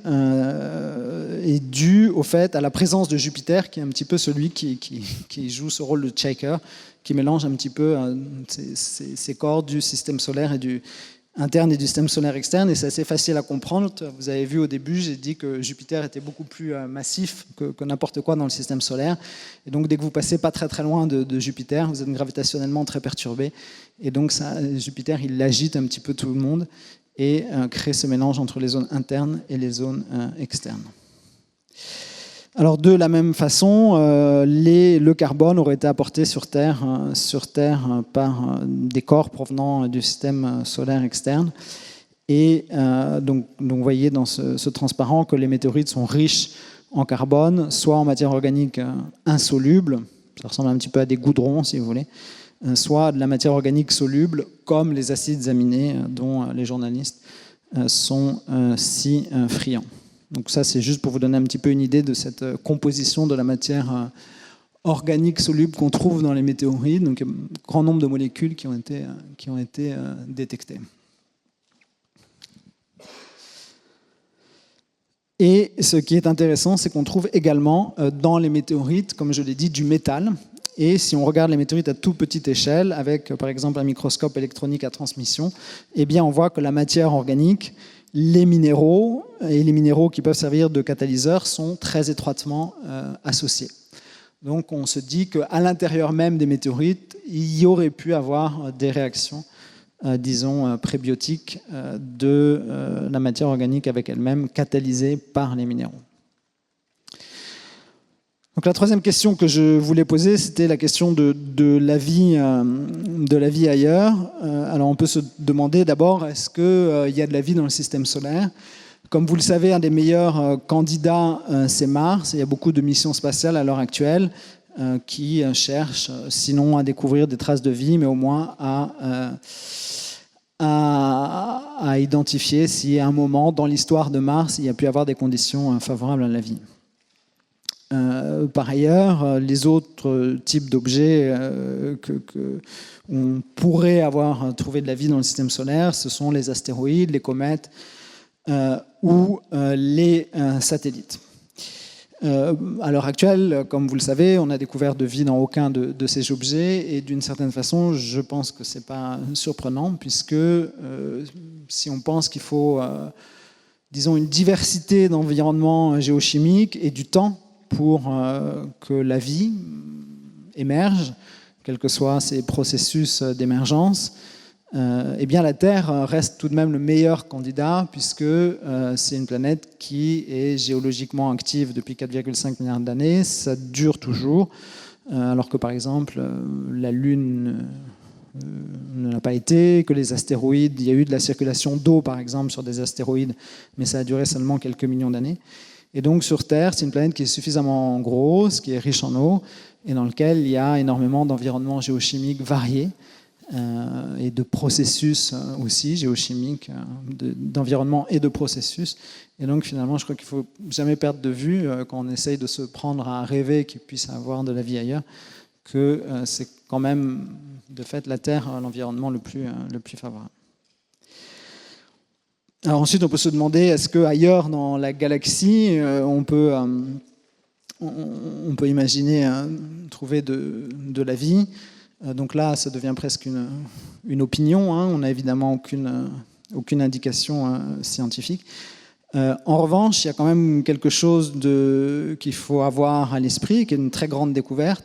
est dû au fait à la présence de Jupiter, qui est un petit peu celui qui joue ce rôle de shaker, qui mélange un petit peu ces corps du système solaire et du interne et du système solaire externe. Et c'est assez facile à comprendre. Vous avez vu au début, j'ai dit que Jupiter était beaucoup plus massif que n'importe quoi dans le système solaire. Et donc dès que vous passez pas très très loin de Jupiter, vous êtes gravitationnellement très perturbé. Et donc Jupiter, il agite un petit peu tout le monde et crée ce mélange entre les zones internes et les zones externes. Alors de la même façon, le carbone aurait été apporté sur Terre par des corps provenant du système solaire externe. Et donc vous voyez dans ce transparent que les météorites sont riches en carbone, soit en matière organique insoluble, ça ressemble un petit peu à des goudrons si vous voulez, soit de la matière organique soluble, comme les acides aminés dont les journalistes sont si friands. Donc ça, c'est juste pour vous donner un petit peu une idée de cette composition de la matière organique soluble qu'on trouve dans les météorites. Donc un grand nombre de molécules qui ont été détectées. Et ce qui est intéressant, c'est qu'on trouve également dans les météorites, comme je l'ai dit, du métal. Et si on regarde les météorites à toute petite échelle, avec par exemple un microscope électronique à transmission, eh bien on voit que la matière organique, les minéraux et les minéraux qui peuvent servir de catalyseurs sont très étroitement associés. Donc on se dit qu'à l'intérieur même des météorites, il y aurait pu avoir des réactions, disons, prébiotiques de la matière organique avec elle-même, catalysée par les minéraux. Donc la troisième question que je voulais poser, c'était la question de la vie ailleurs. Alors on peut se demander d'abord, est-ce qu'il y a de la vie dans le système solaire ? Comme vous le savez, un des meilleurs candidats, c'est Mars. Il y a beaucoup de missions spatiales à l'heure actuelle qui cherchent, sinon à découvrir des traces de vie, mais au moins à identifier si à un moment dans l'histoire de Mars, il y a pu avoir des conditions favorables à la vie. Par ailleurs, les autres types d'objets on pourrait avoir trouvé de la vie dans le système solaire, ce sont les astéroïdes, les comètes ou les satellites. À l'heure actuelle, comme vous le savez, on n'a découvert de vie dans aucun de ces objets et d'une certaine façon, je pense que ce n'est pas surprenant puisque si on pense qu'il faut, disons, une diversité d'environnements géochimiques et du temps pour que la vie émerge, quels que soient ces processus d'émergence, eh bien la Terre reste tout de même le meilleur candidat puisque c'est une planète qui est géologiquement active depuis 4,5 milliards d'années, ça dure toujours, alors que par exemple la Lune ne l'a pas été, que les astéroïdes, il y a eu de la circulation d'eau par exemple sur des astéroïdes, mais ça a duré seulement quelques millions d'années. Et donc sur Terre, c'est une planète qui est suffisamment grosse, qui est riche en eau, et dans laquelle il y a énormément d'environnements géochimiques variés, et de processus aussi géochimiques, d'environnement et de processus. Et donc finalement, je crois qu'il ne faut jamais perdre de vue, quand on essaye de se prendre à rêver qu'il puisse avoir de la vie ailleurs, que c'est quand même, de fait, la Terre, l'environnement le plus favorable. Alors ensuite, on peut se demander, est-ce qu'ailleurs dans la galaxie, on peut imaginer trouver de la vie ? Donc là, ça devient presque une opinion. On n'a évidemment aucune indication scientifique. En revanche, il y a quand même quelque chose qu'il faut avoir à l'esprit, qui est une très grande découverte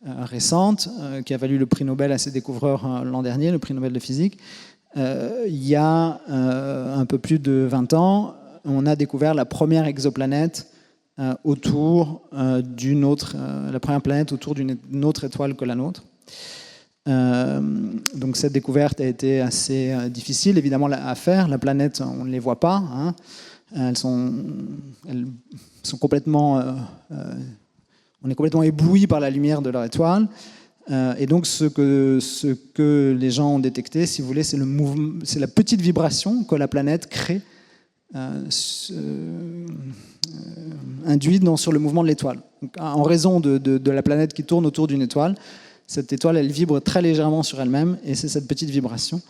récente, qui a valu le prix Nobel à ses découvreurs l'an dernier, le prix Nobel de physique. Il y a un peu plus de 20 ans, on a découvert la première exoplanète autour d'une autre, la première planète autour d'une autre étoile que la nôtre. Donc cette découverte a été assez difficile évidemment à faire. La planète, on ne les voit pas. Elles sont complètement, on est complètement ébloui par la lumière de leur étoile. Et donc ce que les gens ont détecté, si vous voulez, c'est la petite vibration que la planète crée, induite sur le mouvement de l'étoile. Donc, en raison de la planète qui tourne autour d'une étoile, cette étoile, elle vibre très légèrement sur elle-même, et c'est cette petite vibration,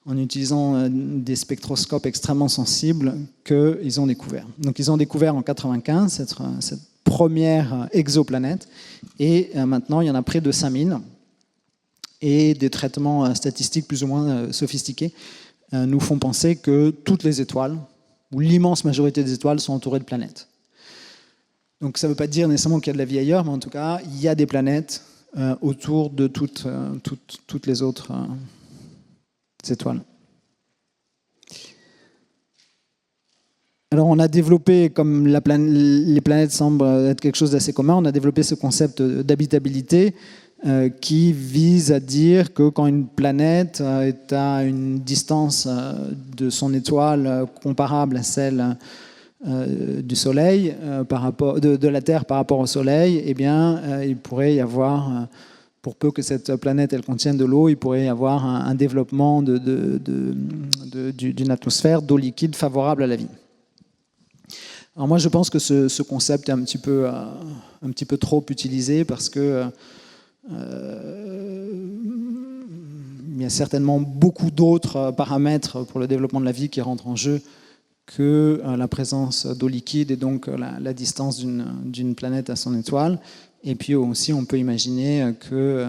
en utilisant des spectroscopes extrêmement sensibles, qu'ils ont découvert. Donc ils ont découvert en 1995 cette première exoplanète, et maintenant il y en a près de 5000, et des traitements statistiques plus ou moins sophistiqués nous font penser que toutes les étoiles, ou l'immense majorité des étoiles, sont entourées de planètes. Donc ça ne veut pas dire nécessairement qu'il y a de la vie ailleurs, mais en tout cas, il y a des planètes autour de toutes les autres étoiles. Alors on a développé, comme les planètes semblent être quelque chose d'assez commun, on a développé ce concept d'habitabilité qui vise à dire que quand une planète est à une distance de son étoile comparable à celle du Soleil, de la Terre par rapport au Soleil, eh bien, il pourrait y avoir, pour peu que cette planète elle contienne de l'eau, il pourrait y avoir un développement d'une atmosphère d'eau liquide favorable à la vie. Alors moi, je pense que ce concept est un petit peu trop utilisé parce que il y a certainement beaucoup d'autres paramètres pour le développement de la vie qui rentrent en jeu que la présence d'eau liquide et donc la distance d'une planète à son étoile. Et puis aussi, on peut imaginer que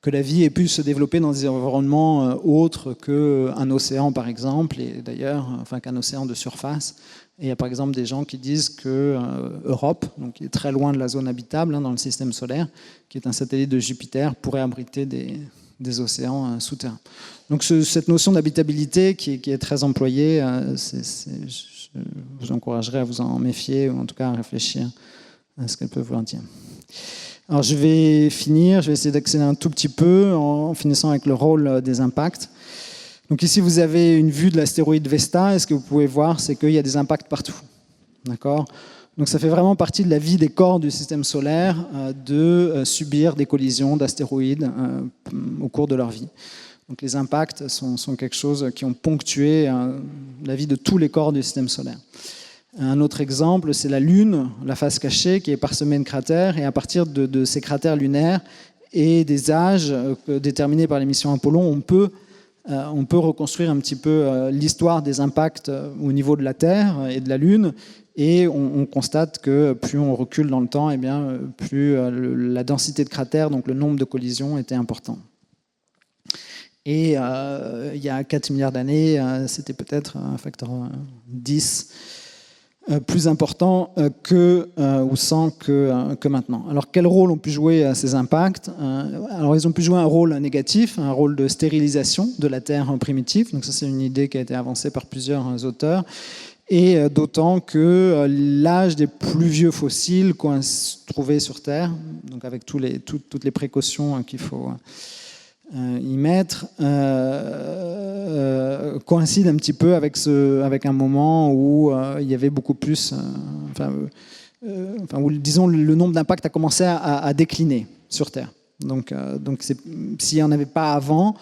la vie ait pu se développer dans des environnements autres qu'un océan, par exemple, et d'ailleurs, qu'un océan de surface. Et il y a par exemple des gens qui disent que Europe, donc qui est très loin de la zone habitable dans le système solaire, qui est un satellite de Jupiter, pourrait abriter des océans souterrains. Donc cette notion d'habitabilité qui est très employée, je vous encouragerais à vous en méfier, ou en tout cas à réfléchir à ce qu'elle peut vouloir dire. Alors je vais essayer d'accélérer un tout petit peu en finissant avec le rôle des impacts. Donc ici vous avez une vue de l'astéroïde Vesta, et ce que vous pouvez voir, c'est qu'il y a des impacts partout. D'accord ? Donc ça fait vraiment partie de la vie des corps du système solaire de subir des collisions d'astéroïdes au cours de leur vie. Donc les impacts sont quelque chose qui ont ponctué la vie de tous les corps du système solaire. Un autre exemple, c'est la Lune, la face cachée, qui est parsemée de cratères, et à partir de ces cratères lunaires et des âges déterminés par les missions Apollo, on peut reconstruire un petit peu l'histoire des impacts au niveau de la Terre et de la Lune. Et on constate que plus on recule dans le temps, eh bien, plus la densité de cratères, donc le nombre de collisions, était important. Et il y a 4 milliards d'années, c'était peut-être un facteur 10 plus important ou 100 que maintenant. Alors quel rôle ont pu jouer ces impacts ? Alors ils ont pu jouer un rôle négatif, un rôle de stérilisation de la Terre primitive. Donc ça, c'est une idée qui a été avancée par plusieurs auteurs. Et d'autant que l'âge des plus vieux fossiles trouvés sur Terre, donc avec toutes les précautions qu'il faut y mettre, coïncide un petit peu avec un moment où il y avait beaucoup plus, où, disons, le nombre d'impacts a commencé à décliner sur Terre. Donc s'il n'y en avait pas avant,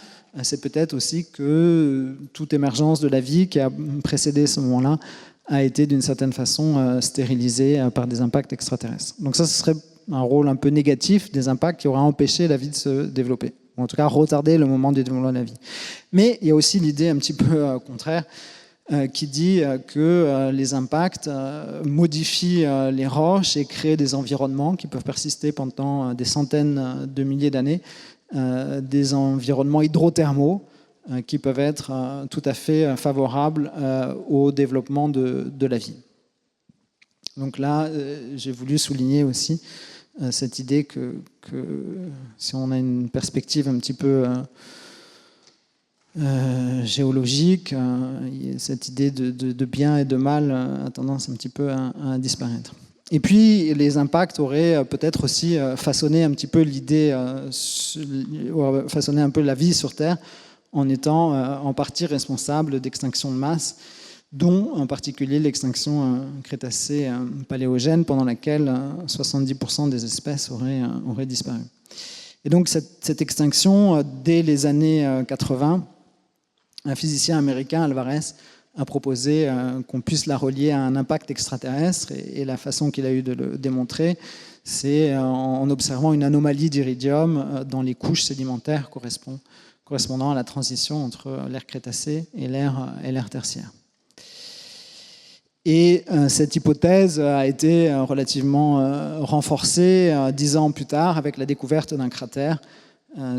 c'est peut-être aussi que toute émergence de la vie qui a précédé ce moment-là a été d'une certaine façon stérilisée par des impacts extraterrestres. Donc ça, ce serait un rôle un peu négatif des impacts qui auraient empêché la vie de se développer, ou en tout cas retarder le moment du développement de la vie. Mais il y a aussi l'idée un petit peu contraire qui dit que les impacts modifient les roches et créent des environnements qui peuvent persister pendant des centaines de milliers d'années, des environnements hydrothermaux qui peuvent être tout à fait favorables au développement de la vie. Donc là, j'ai voulu souligner aussi cette idée que si on a une perspective un petit peu géologique, cette idée de bien et de mal a tendance un petit peu à disparaître. Et puis, les impacts auraient peut-être aussi façonné un petit peu l'idée, façonné un peu la vie sur Terre, en étant en partie responsable d'extinctions de masse, dont en particulier l'extinction Crétacé-Paléogène, pendant laquelle 70% des espèces auraient disparu. Et donc, cette extinction, dès les années 80, un physicien américain, Alvarez, a proposé qu'on puisse la relier à un impact extraterrestre, et la façon qu'il a eu de le démontrer, c'est en observant une anomalie d'iridium dans les couches sédimentaires correspondant à la transition entre l'ère Crétacé et l'ère tertiaire. Et cette hypothèse a été relativement renforcée 10 ans plus tard avec la découverte d'un cratère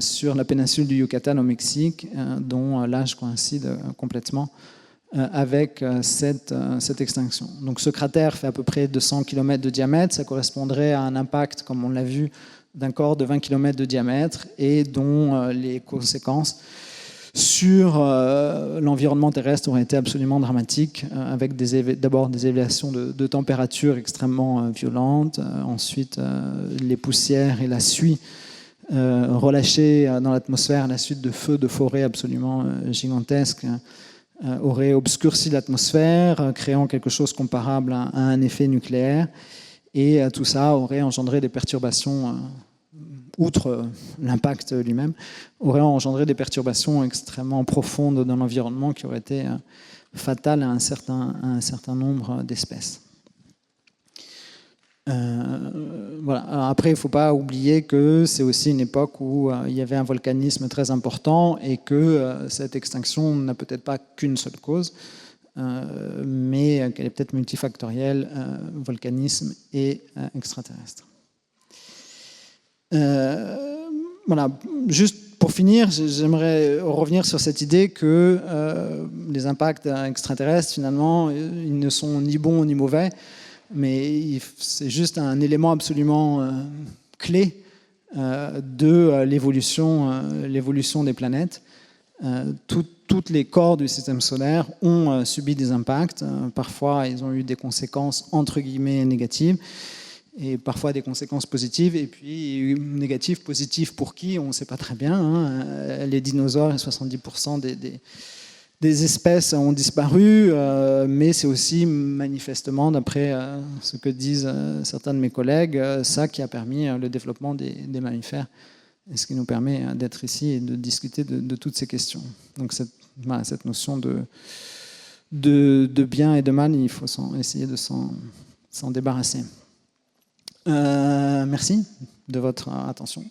sur la péninsule du Yucatan au Mexique, dont l'âge coïncide complètement avec cette extinction. Donc ce cratère fait à peu près 200 km de diamètre, ça correspondrait à un impact, comme on l'a vu, d'un corps de 20 km de diamètre, et dont les conséquences sur l'environnement terrestre auraient été absolument dramatiques, avec d'abord des élévations de température extrêmement violentes, ensuite les poussières et la suie relâchées dans l'atmosphère à la suite de feux de forêt absolument gigantesques auraient obscurci l'atmosphère, créant quelque chose comparable à un effet nucléaire, et tout ça aurait engendré des perturbations, outre l'impact lui-même, aurait engendré des perturbations extrêmement profondes dans l'environnement qui auraient été fatales à un certain nombre d'espèces. Voilà. Alors après, il ne faut pas oublier que c'est aussi une époque où il y avait un volcanisme très important, et que cette extinction n'a peut-être pas qu'une seule cause, mais qu'elle est peut-être multifactorielle, volcanisme et extraterrestre. Voilà. Juste pour finir, j'aimerais revenir sur cette idée que les impacts extraterrestres, finalement, ils ne sont ni bons ni mauvais, mais c'est juste un élément absolument clé de l'évolution des planètes. Toutes les corps du système solaire ont subi des impacts. Parfois, ils ont eu des conséquences entre guillemets négatives et parfois des conséquences positives. Et puis, négatives, positives pour qui? On ne sait pas très bien. Hein. Les dinosaures, 70% des espèces ont disparu, mais c'est aussi manifestement, d'après ce que disent certains de mes collègues, ça qui a permis le développement des mammifères. Et ce qui nous permet d'être ici et de discuter de toutes ces questions. Donc cette notion de bien et de mal, il faut essayer de s'en débarrasser. Merci de votre attention.